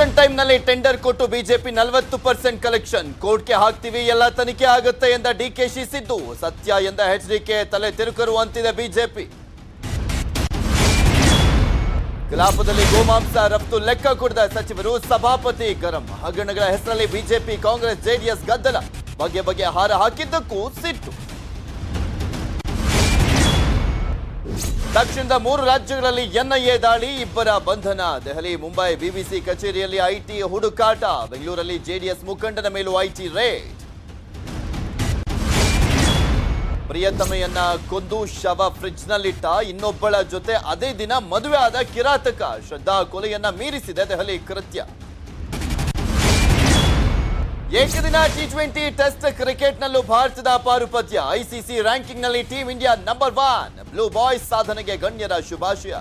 time ನಲ್ಲಿ tender ಕೊಟ್ಟು BJP 40% collection ಕೋರ್ಟ್ಗೆ ಹಾಕ್ತೀವಿ ಎಲ್ಲ ತನಿಖೆ ಆಗುತ್ತೆ ಎಂದ ಡಿಕೆಶಿ ಸಿದ್ದು ಸತ್ಯ ಎಂದ ಎಚ್ಡಿಕೆ ತಲೆ ತಿರುಕರು ಅಂತಿದೆ ಬಿಜೆಪಿ ಕಲಾಪದಲ್ಲಿ ಗೋಮಾಂಸ ರಫ್ತು ಲೆಕ್ಕ ಕೊಡದ ಸಚಿವರು ಸಭಾಪತಿ ಗರಂ ಹಗರಣಗಳ ಹೆಸರಲ್ಲಿ ಬಿಜೆಪಿ ಕಾಂಗ್ರೆಸ್ ಜೆಡಿಎಸ್ ಗದ್ದಲ ಬಗೆ ಬಗೆ ಹಾರ ಹಾಕಿದ್ದಕ್ಕೂ ಸಿಟ್ಟು ದಕ್ಷಿಣದ 3 ರಾಜ್ಯಗಳಲ್ಲಿ ಎನ್ಐಎ ದಾಳಿ ಇಬ್ಬರ ಬಂಧನ ದೆಹಲಿ ಮುಂಬೈ ಬಿಬಿಸಿ ಕಚೇರಿಯಲ್ಲಿ ಐಟಿ ಹುಡುಕಾಟ ಬೆಂಗಳೂರಲ್ಲಿ ಜೆಡಿಎಸ್ ಮುಖಂಡನ ಮೇಲೂ ಐಟಿ ರೇಡ್ ಪ್ರಿಯತಮೆಯನ್ನ ಕೊಂದು ಶವ ಫ್ರಿಡ್ಜ್ನಲ್ಲಿಟ್ಟ ಇನ್ನೊಬ್ಬಳ ಜೊತೆ ಅದೇ ದಿನ ಮದುವೆ ಆದ ಕಿರಾತಕ ಶ್ರದ್ಧಾ ಕೊಲೆಯನ್ನ ಮೀರಿಸಿದೆ ದೆಹಲಿ ಕೃತ್ಯ ಏಕದಿನ ಟಿ20 ಟೆಸ್ಟ್ ಕ್ರಿಕೆಟ್ನಲ್ಲೂ ಭಾರತದ ಪಾರುಪತ್ಯ ಐಸಿಸಿ ರ್ಯಾಂಕಿಂಗ್ನಲ್ಲಿ team India number 1 blue boys ಸಾಧನೆಗೆ ಗಣ್ಯರ ಶುಭಾಶಯ